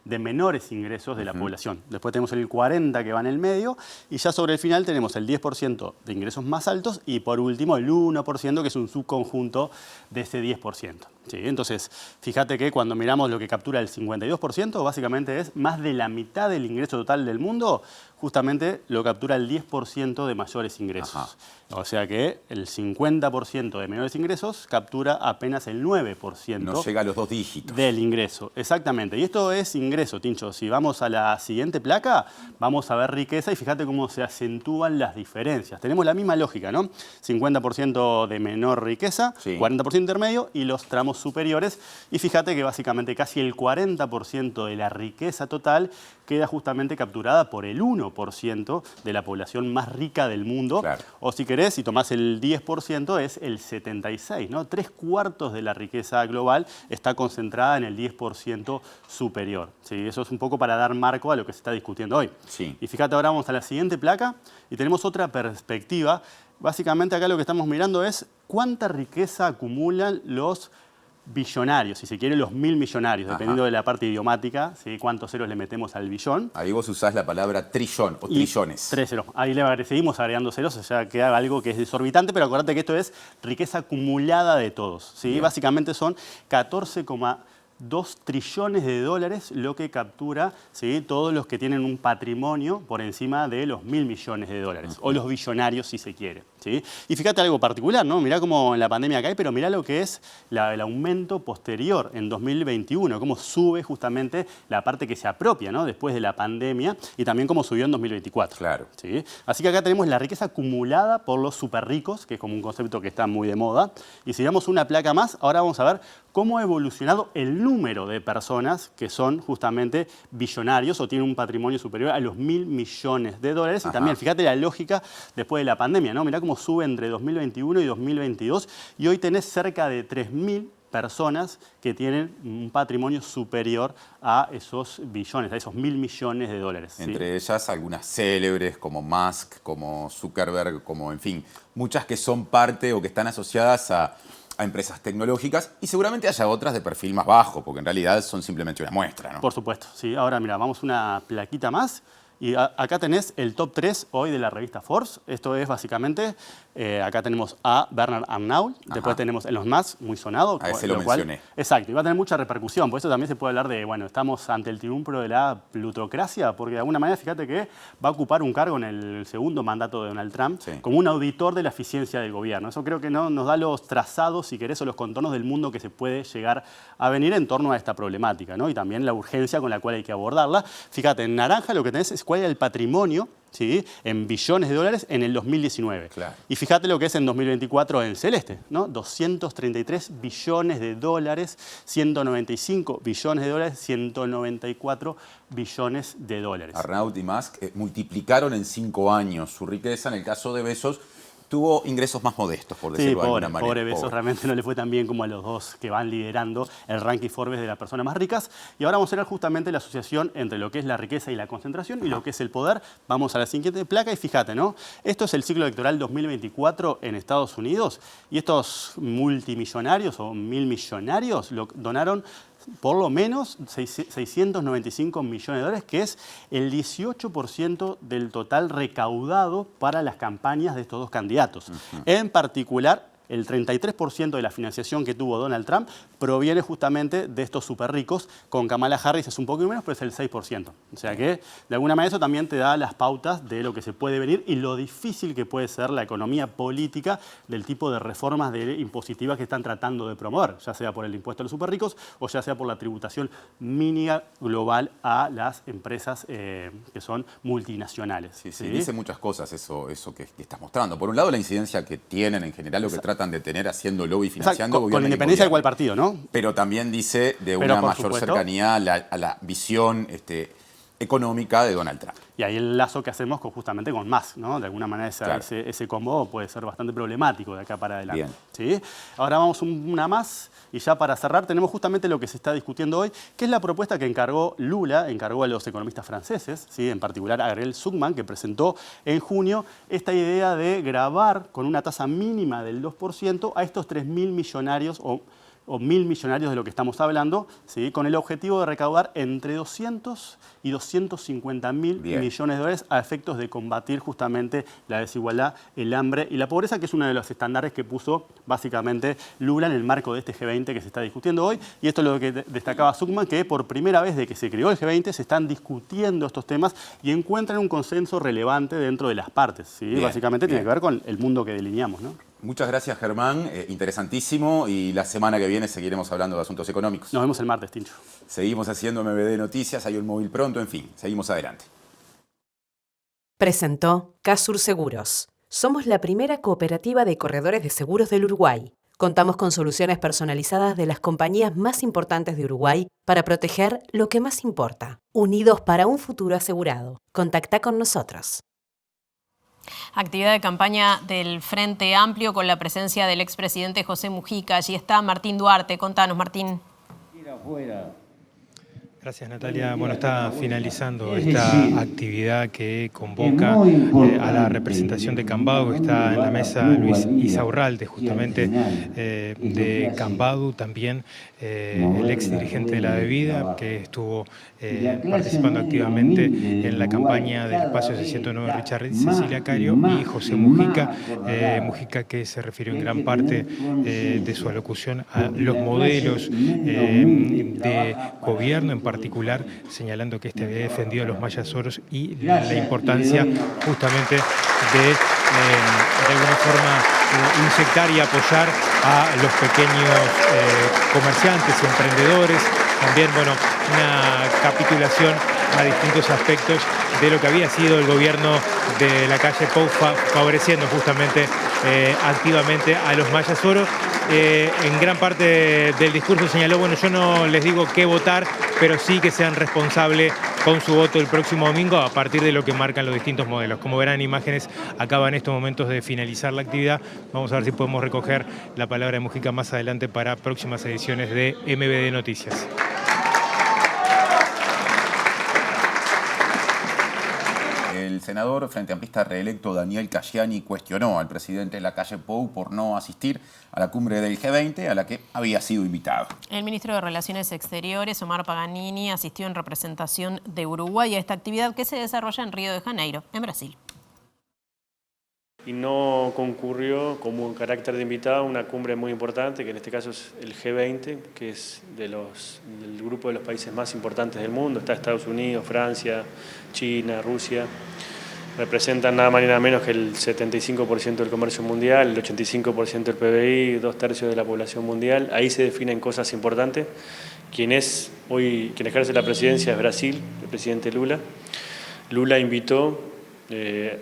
de menores ingresos de la población. Después tenemos el 40% que va en el medio y ya sobre el final tenemos el 10% de ingresos más altos y por último el 1% que es un subconjunto de ese 10%. Sí, entonces, fíjate que cuando miramos lo que captura el 52%, básicamente es más de la mitad del ingreso total del mundo, justamente lo captura el 10% de mayores ingresos. Ajá. O sea que el 50% de menores ingresos captura apenas el 9%. No llega a los 2 dígitos. Del ingreso, exactamente. Y esto es ingreso, Tincho. Si vamos a la siguiente placa, vamos a ver riqueza y fíjate cómo se acentúan las diferencias. Tenemos la misma lógica, ¿no? 50% de menor riqueza, sí. 40% intermedio y los tramos superiores. Y fíjate que básicamente casi el 40% de la riqueza total queda justamente capturada por el 1% de la población más rica del mundo. Claro. O si querés, si tomás el 10%, es el 76%, ¿no? 3/4 de la riqueza global está concentrada en el 10% superior. ¿Sí? Eso es un poco para dar marco a lo que se está discutiendo hoy. Sí. Y fíjate, ahora vamos a la siguiente placa y tenemos otra perspectiva. Básicamente acá lo que estamos mirando es cuánta riqueza acumulan los billonarios, si se quiere, los 1000 millonarios, dependiendo de la parte idiomática, ¿sí? Cuántos ceros le metemos al billón. Ahí vos usás la palabra trillón o trillones. 3 ceros. Ahí seguimos agregando ceros, o sea, queda algo que es desorbitante, pero acordate que esto es riqueza acumulada de todos. ¿Sí? Básicamente son 14,2 trillones de dólares lo que captura, ¿sí? Todos los que tienen un patrimonio por encima de los 1000 millones de dólares, o los billonarios si se quiere. ¿Sí? Y fíjate algo particular, ¿no? Mirá cómo en la pandemia cae, pero mirá lo que es el aumento posterior en 2021, cómo sube justamente la parte que se apropia, ¿no? Después de la pandemia y también cómo subió en 2024. Claro. ¿Sí? Así que acá tenemos la riqueza acumulada por los superricos, que es como un concepto que está muy de moda. Y si damos una placa más, ahora vamos a ver cómo ha evolucionado el número de personas que son justamente billonarios o tienen un patrimonio superior a los 1.000 millones de dólares. Y también, fíjate la lógica después de la pandemia, ¿no? Mirá cómo sube entre 2021 y 2022 y hoy tenés cerca de 3.000 personas que tienen un patrimonio superior a esos billones, a esos 1.000 millones de dólares. ¿sí? Entre ellas algunas célebres como Musk, como Zuckerberg, como en fin, muchas que son parte o que están asociadas a empresas tecnológicas y seguramente haya otras de perfil más bajo, porque en realidad son simplemente una muestra, ¿no? Por supuesto, sí. Ahora mira, vamos una plaquita más. Y acá tenés el top 3 hoy de la revista Forbes. Esto es básicamente, acá tenemos a Bernard Arnault, después tenemos Elon Musk, muy sonado. A ese lo mencioné. Exacto, y va a tener mucha repercusión. Por eso también se puede hablar de, bueno, estamos ante el triunfo de la plutocracia, porque de alguna manera, fíjate que va a ocupar un cargo en el segundo mandato de Donald Trump como un auditor de la eficiencia del gobierno. Eso creo que nos da los trazados, si querés, o los contornos del mundo que se puede llegar a venir en torno a esta problemática, ¿no? Y también la urgencia con la cual hay que abordarla. Fíjate, en naranja lo que tenés es cuál es el patrimonio, ¿sí? En billones de dólares en el 2019. Claro. Y fíjate lo que es en 2024 en celeste, ¿no? 233 billones de dólares, 195 billones de dólares, 194 billones de dólares. Arnault y Musk multiplicaron en 5 años su riqueza. En el caso de Bezos, tuvo ingresos más modestos, por decirlo de alguna manera. Pobre Bezos, realmente no le fue tan bien como a los dos que van liderando el ranking Forbes de las personas más ricas. Y ahora vamos a ver justamente la asociación entre lo que es la riqueza y la concentración y lo que es el poder. Vamos a la siguiente placa y fíjate, ¿no? Esto es el ciclo electoral 2024 en Estados Unidos y estos multimillonarios o 1.000 millonarios donaron por lo menos 695 millones de dólares, que es el 18% del total recaudado para las campañas de estos dos candidatos. En particular, el 33% de la financiación que tuvo Donald Trump proviene justamente de estos súper ricos. Con Kamala Harris es un poco menos, pero es el 6%. O sea que, de alguna manera, eso también te da las pautas de lo que se puede venir y lo difícil que puede ser la economía política del tipo de reformas impositivas que están tratando de promover, ya sea por el impuesto a los súper ricos o ya sea por la tributación mínima global a las empresas que son multinacionales. Sí, dice muchas cosas eso que estás mostrando. Por un lado, la incidencia que tienen en general, lo que tratan de tener haciéndolo y financiando con independencia de cuál partido, ¿no? Pero también dice de una mayor cercanía a la visión económica de Donald Trump. Y ahí el lazo que hacemos justamente con Musk, ¿no? De alguna manera ese combo puede ser bastante problemático de acá para adelante. ¿Sí? Ahora vamos una más y ya para cerrar tenemos justamente lo que se está discutiendo hoy, que es la propuesta que encargó a los economistas franceses, ¿sí? En particular a Ariel Zuckman, que presentó en junio esta idea de gravar con una tasa mínima del 2% a estos 3.000 millonarios o 1.000 millonarios de lo que estamos hablando, ¿sí? Con el objetivo de recaudar entre 200 y 250.000 millones de dólares a efectos de combatir justamente la desigualdad, el hambre y la pobreza, que es uno de los estándares que puso básicamente Lula en el marco de este G20 que se está discutiendo hoy. Y esto es lo que destacaba Zuckman, que por primera vez desde que se creó el G20 se están discutiendo estos temas y encuentran un consenso relevante dentro de las partes, ¿sí? Básicamente tiene que ver con el mundo que delineamos, ¿no? Muchas gracias, Germán. Interesantísimo. Y la semana que viene seguiremos hablando de asuntos económicos. Nos vemos el martes, Tincho. Seguimos haciendo MBD Noticias. Hay un móvil pronto. En fin, seguimos adelante. Presentó Casur Seguros. Somos la primera cooperativa de corredores de seguros del Uruguay. Contamos con soluciones personalizadas de las compañías más importantes de Uruguay para proteger lo que más importa. Unidos para un futuro asegurado. Contacta con nosotros. Actividad de campaña del Frente Amplio con la presencia del expresidente José Mujica. Allí está Martín Duarte. Contanos, Martín. Gracias, Natalia. Bueno, está finalizando esta actividad que convoca a la representación de Cambadu. Está en la mesa Luis Isaurralde, justamente de Cambadu, también el ex dirigente de la bebida, que estuvo participando activamente en la campaña del espacio 609 Richard Cecilia Cario, y José Mujica, Mujica que se refirió en gran parte de su alocución a los modelos de gobierno, en particular señalando que había defendido a los mayas oros y la importancia justamente de alguna forma inyectar y apoyar a los pequeños comerciantes y emprendedores. También, bueno, una capitulación a distintos aspectos de lo que había sido el gobierno de la calle Pou, favoreciendo justamente activamente a los mayas oro. En gran parte del discurso señaló, bueno, yo no les digo qué votar, pero sí que sean responsables con su voto el próximo domingo a partir de lo que marcan los distintos modelos. Como verán en imágenes, acaba en estos momentos de finalizar la actividad. Vamos a ver si podemos recoger la palabra de Mujica más adelante para próximas ediciones de MBD Noticias. El senador frente amplista reelecto Daniel Casciani cuestionó al presidente de la calle Pou por no asistir a la cumbre del G20 a la que había sido invitado. El ministro de Relaciones Exteriores, Omar Paganini, asistió en representación de Uruguay a esta actividad que se desarrolla en Río de Janeiro, en Brasil. Y no concurrió como un carácter de invitado a una cumbre muy importante, que en este caso es el G20, que es del grupo de los países más importantes del mundo. Está Estados Unidos, Francia, China, Rusia. Representan nada más ni nada menos que el 75% del comercio mundial, el 85% del PBI, 2/3 de la población mundial. Ahí se definen cosas importantes. Quien ejerce la presidencia es Brasil, el presidente Lula. Lula invitó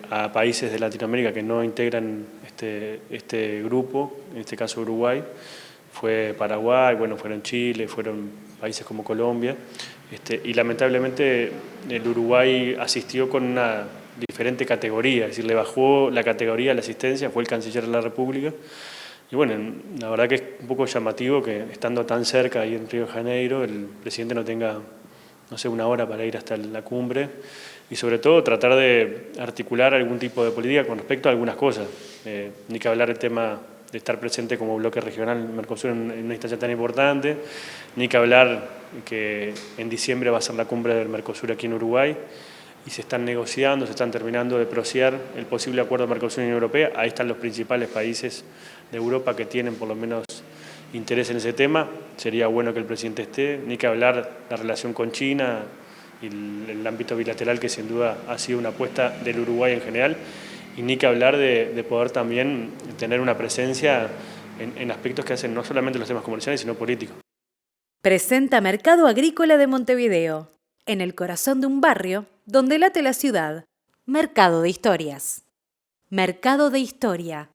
a países de Latinoamérica que no integran este grupo, en este caso Uruguay. Fue Paraguay, bueno, fueron Chile, fueron países como Colombia. Y lamentablemente el Uruguay asistió con una diferente categoría, es decir, le bajó la categoría de la asistencia, fue el canciller de la República. Y bueno, la verdad que es un poco llamativo que estando tan cerca ahí en Río de Janeiro, el presidente no tenga, no sé, una hora para ir hasta la cumbre y sobre todo tratar de articular algún tipo de política con respecto a algunas cosas. Ni que hablar del tema de estar presente como bloque regional en Mercosur en una instancia tan importante, ni que hablar que en diciembre va a ser la cumbre del Mercosur aquí en Uruguay y se están negociando, se están terminando de procear el posible acuerdo Mercosur-Unión Europea. Ahí están los principales países de Europa que tienen por lo menos interés en ese tema. Sería bueno que el presidente esté, ni que hablar la relación con China y el ámbito bilateral que sin duda ha sido una apuesta del Uruguay en general, y ni que hablar de poder también tener una presencia en aspectos que hacen no solamente los temas comerciales, sino políticos. Presenta Mercado Agrícola de Montevideo, en el corazón de un barrio donde late la ciudad. Mercado de Historias. Mercado de Historia.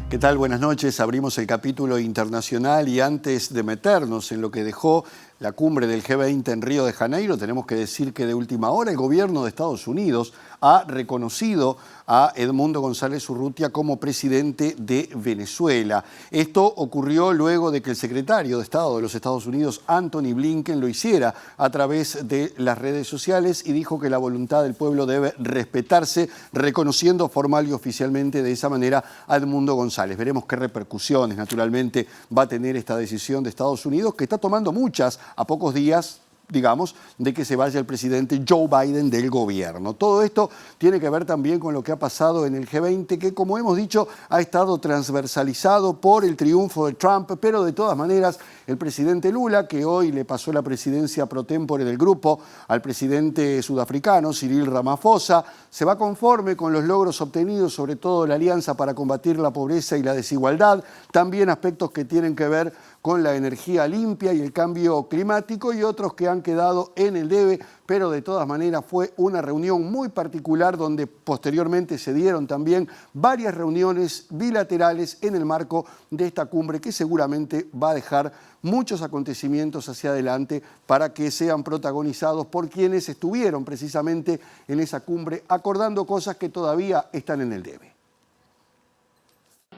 ¿Qué tal? Buenas noches. Abrimos el capítulo internacional y antes de meternos en lo que dejó la cumbre del G20 en Río de Janeiro, tenemos que decir que de última hora el gobierno de Estados Unidos ha reconocido a Edmundo González Urrutia como presidente de Venezuela. Esto ocurrió luego de que el secretario de Estado de los Estados Unidos, Anthony Blinken, lo hiciera a través de las redes sociales y dijo que la voluntad del pueblo debe respetarse, reconociendo formal y oficialmente de esa manera a Edmundo González. Veremos qué repercusiones, naturalmente, va a tener esta decisión de Estados Unidos, que está tomando muchas a pocos días, digamos, de que se vaya el presidente Joe Biden del gobierno. Todo esto tiene que ver también con lo que ha pasado en el G20, que como hemos dicho ha estado transversalizado por el triunfo de Trump, pero de todas maneras el presidente Lula, que hoy le pasó la presidencia pro tempore del grupo al presidente sudafricano Cyril Ramaphosa, se va conforme con los logros obtenidos, sobre todo la Alianza para combatir la pobreza y la desigualdad, también aspectos que tienen que ver con la energía limpia y el cambio climático y otros que han quedado en el debe, pero de todas maneras fue una reunión muy particular donde posteriormente se dieron también varias reuniones bilaterales en el marco de esta cumbre que seguramente va a dejar muchos acontecimientos hacia adelante para que sean protagonizados por quienes estuvieron precisamente en esa cumbre acordando cosas que todavía están en el debe.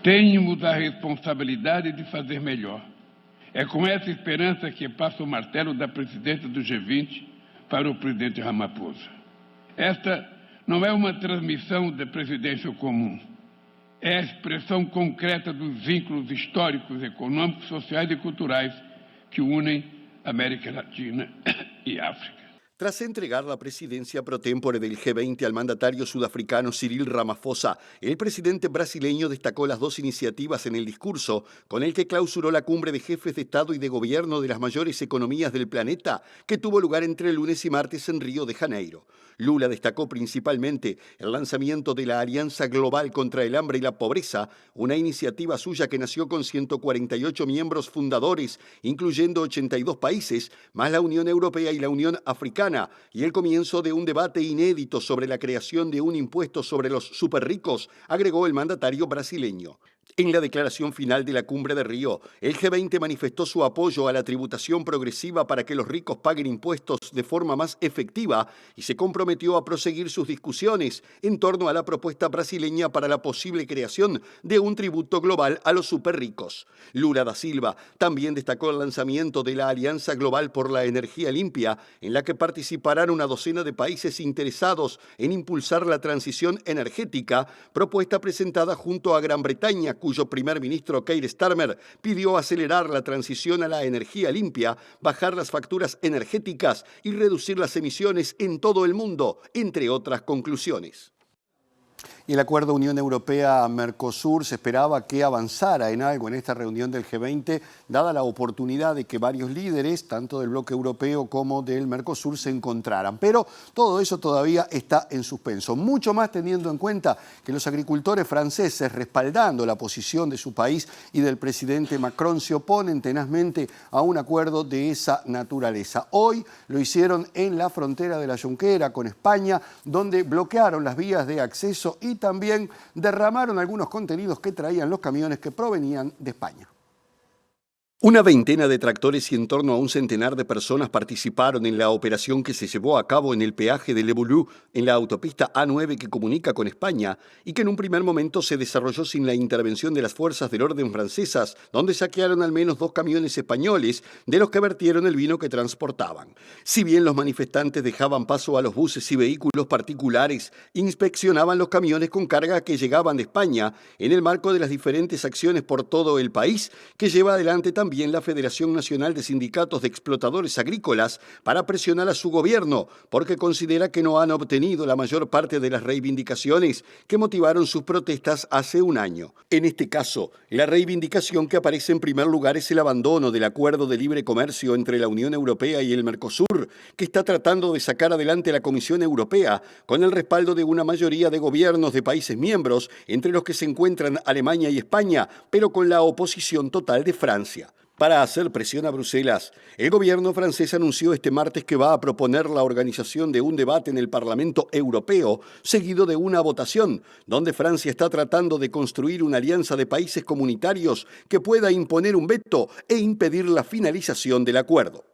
Temos a responsabilidade de fazer melhor. É com essa esperança que passa o martelo da presidência do G20 para o presidente Ramaphosa. Esta não é uma transmissão da presidência comum. É a expressão concreta dos vínculos históricos, econômicos, sociais e culturais que unem América Latina e África. Tras entregar la presidencia pro tempore del G20 al mandatario sudafricano Cyril Ramaphosa, el presidente brasileño destacó las dos iniciativas en el discurso con el que clausuró la cumbre de jefes de Estado y de Gobierno de las mayores economías del planeta, que tuvo lugar entre lunes y martes en Río de Janeiro. Lula destacó principalmente el lanzamiento de la Alianza Global contra el Hambre y la Pobreza, una iniciativa suya que nació con 148 miembros fundadores, incluyendo 82 países, más la Unión Europea y la Unión Africana, y el comienzo de un debate inédito sobre la creación de un impuesto sobre los superricos, agregó el mandatario brasileño. En la declaración final de la cumbre de Río, el G20 manifestó su apoyo a la tributación progresiva para que los ricos paguen impuestos de forma más efectiva y se comprometió a proseguir sus discusiones en torno a la propuesta brasileña para la posible creación de un tributo global a los superricos. Lula da Silva también destacó el lanzamiento de la Alianza Global por la Energía Limpia, en la que participarán una docena de países interesados en impulsar la transición energética, propuesta presentada junto a Gran Bretaña, cuyo primer ministro Keir Starmer pidió acelerar la transición a la energía limpia, bajar las facturas energéticas y reducir las emisiones en todo el mundo, entre otras conclusiones. Y el acuerdo Unión Europea-Mercosur se esperaba que avanzara en algo en esta reunión del G20, dada la oportunidad de que varios líderes, tanto del bloque europeo como del Mercosur, se encontraran. Pero todo eso todavía está en suspenso, mucho más teniendo en cuenta que los agricultores franceses, respaldando la posición de su país y del presidente Macron, se oponen tenazmente a un acuerdo de esa naturaleza. Hoy lo hicieron en la frontera de la Jonquera con España, donde bloquearon las vías de acceso y también derramaron algunos contenidos que traían los camiones que provenían de España. Una veintena de tractores y en torno a un centenar de personas participaron en la operación que se llevó a cabo en el peaje de Le Boulou, en la autopista A9 que comunica con España, y que en un primer momento se desarrolló sin la intervención de las fuerzas del orden francesas, donde saquearon al menos 2 camiones españoles de los que vertieron el vino que transportaban. Si bien los manifestantes dejaban paso a los buses y vehículos particulares, inspeccionaban los camiones con carga que llegaban de España, en el marco de las diferentes acciones por todo el país que lleva adelante también la Federación Nacional de Sindicatos de Explotadores Agrícolas para presionar a su gobierno, porque considera que no han obtenido la mayor parte de las reivindicaciones que motivaron sus protestas hace un año. En este caso, la reivindicación que aparece en primer lugar es el abandono del acuerdo de libre comercio entre la Unión Europea y el Mercosur, que está tratando de sacar adelante la Comisión Europea con el respaldo de una mayoría de gobiernos de países miembros, entre los que se encuentran Alemania y España, pero con la oposición total de Francia. Para hacer presión a Bruselas, el gobierno francés anunció este martes que va a proponer la organización de un debate en el Parlamento Europeo, seguido de una votación, donde Francia está tratando de construir una alianza de países comunitarios que pueda imponer un veto e impedir la finalización del acuerdo.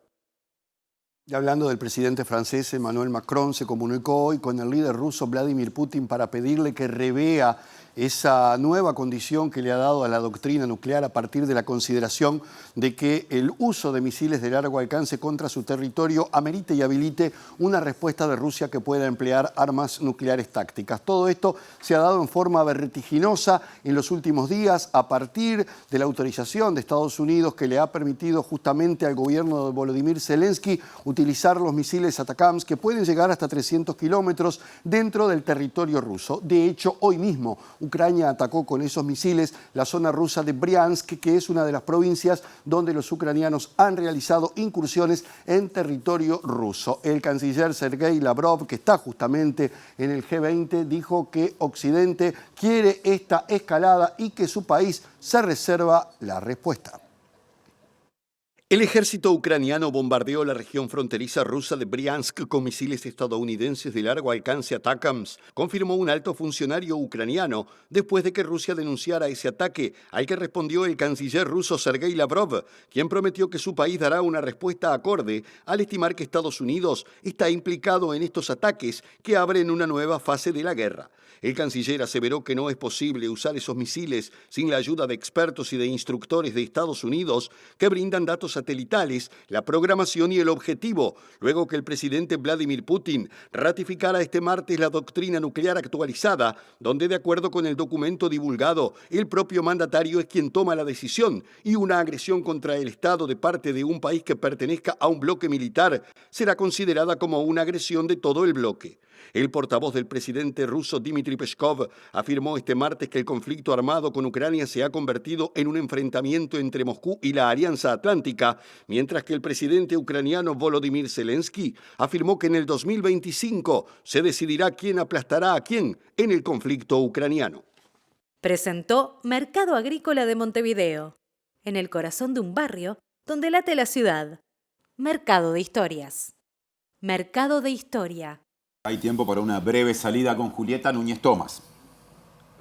Y hablando del presidente francés, Emmanuel Macron se comunicó hoy con el líder ruso Vladimir Putin para pedirle que revea esa nueva condición que le ha dado a la doctrina nuclear a partir de la consideración de que el uso de misiles de largo alcance contra su territorio amerite y habilite una respuesta de Rusia que pueda emplear armas nucleares tácticas. Todo esto se ha dado en forma vertiginosa en los últimos días a partir de la autorización de Estados Unidos que le ha permitido justamente al gobierno de Volodymyr Zelensky utilizar los misiles ATACMS que pueden llegar hasta 300 kilómetros dentro del territorio ruso. De hecho, hoy mismo Ucrania atacó con esos misiles la zona rusa de Briansk, que es una de las provincias donde los ucranianos han realizado incursiones en territorio ruso. El canciller Sergei Lavrov, que está justamente en el G20, dijo que Occidente quiere esta escalada y que su país se reserva la respuesta. El ejército ucraniano bombardeó la región fronteriza rusa de Briansk con misiles estadounidenses de largo alcance ATACMS, confirmó un alto funcionario ucraniano después de que Rusia denunciara ese ataque, al que respondió el canciller ruso Sergei Lavrov, quien prometió que su país dará una respuesta acorde al estimar que Estados Unidos está implicado en estos ataques que abren una nueva fase de la guerra. El canciller aseveró que no es posible usar esos misiles sin la ayuda de expertos y de instructores de Estados Unidos que brindan datos satelitales, la programación y el objetivo, luego que el presidente Vladimir Putin ratificara este martes la doctrina nuclear actualizada, donde de acuerdo con el documento divulgado, el propio mandatario es quien toma la decisión y una agresión contra el Estado de parte de un país que pertenezca a un bloque militar será considerada como una agresión de todo el bloque. El portavoz del presidente ruso Dmitry Peskov afirmó este martes que el conflicto armado con Ucrania se ha convertido en un enfrentamiento entre Moscú y la Alianza Atlántica, mientras que el presidente ucraniano Volodymyr Zelensky afirmó que en el 2025 se decidirá quién aplastará a quién en el conflicto ucraniano. Presentó Mercado Agrícola de Montevideo, en el corazón de un barrio donde late la ciudad. Mercado de Historias. Mercado de Historia. Hay tiempo para una breve salida con Julieta Núñez Tomás.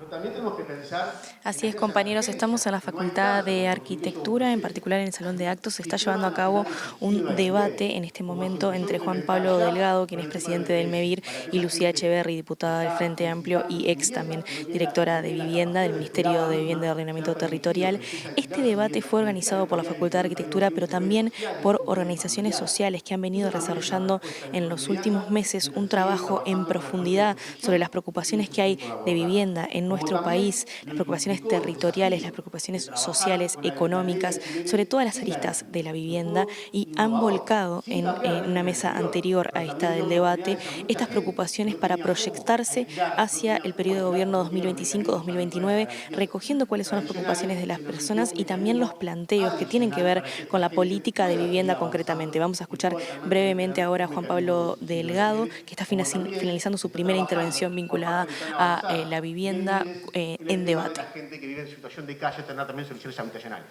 También tenemos que pensar... Así es, compañeros, estamos en la Facultad de Arquitectura, en particular en el Salón de Actos. Se está llevando a cabo un debate en este momento entre Juan Pablo Delgado, quien es presidente del MEVIR, y Lucía Echeverri, diputada del Frente Amplio y ex también directora de Vivienda del Ministerio de Vivienda y Ordenamiento Territorial. Este debate fue organizado por la Facultad de Arquitectura, pero también por organizaciones sociales que han venido desarrollando en los últimos meses un trabajo en profundidad sobre las preocupaciones que hay de vivienda en nuestro país, las preocupaciones territoriales, las preocupaciones sociales, económicas, sobre todas las aristas de la vivienda, y han volcado en una mesa anterior a esta del debate estas preocupaciones para proyectarse hacia el periodo de gobierno 2025-2029, recogiendo cuáles son las preocupaciones de las personas y también los planteos que tienen que ver con la política de vivienda concretamente. Vamos a escuchar brevemente ahora a Juan Pablo Delgado, que está finalizando su primera intervención vinculada a la vivienda en debate. La gente que vive en situación de calle tendrá también soluciones habitacionales.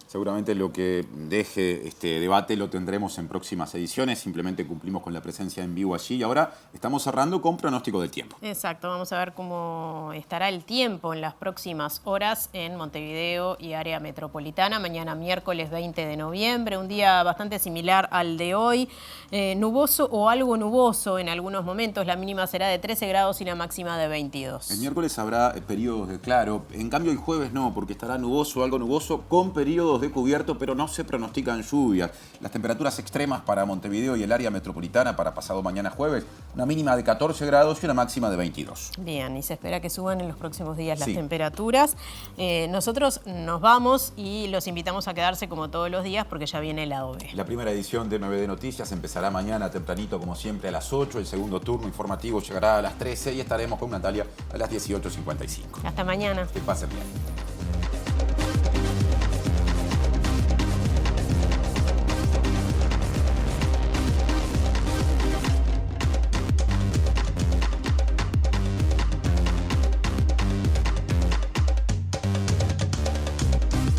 Seguramente lo que deje este debate lo tendremos en próximas ediciones. Simplemente cumplimos con la presencia en vivo allí. Y ahora estamos cerrando con pronóstico del tiempo. Exacto, vamos a ver cómo estará el tiempo en las próximas horas en Montevideo y área metropolitana. Mañana miércoles 20 de noviembre, un día bastante similar al de hoy. Nuboso o algo nuboso en algunos momentos. La mínima será de 13 grados y la máxima de 22. El miércoles habrá periodos de claro. En cambio el jueves no, porque estará nuboso o algo nuboso con periodos de cubierto, pero no se pronostican lluvias. Las temperaturas extremas para Montevideo y el área metropolitana para pasado mañana jueves, una mínima de 14 grados y una máxima de 22. Bien, y se espera que suban en los próximos días las temperaturas. Nosotros nos vamos y los invitamos a quedarse como todos los días porque ya viene el lado B. La primera edición de 9D Noticias empezará mañana tempranito como siempre a las 8. El segundo turno informativo llegará a las 13 y estaremos con Natalia a las 18:55. Hasta mañana. Que pasen bien.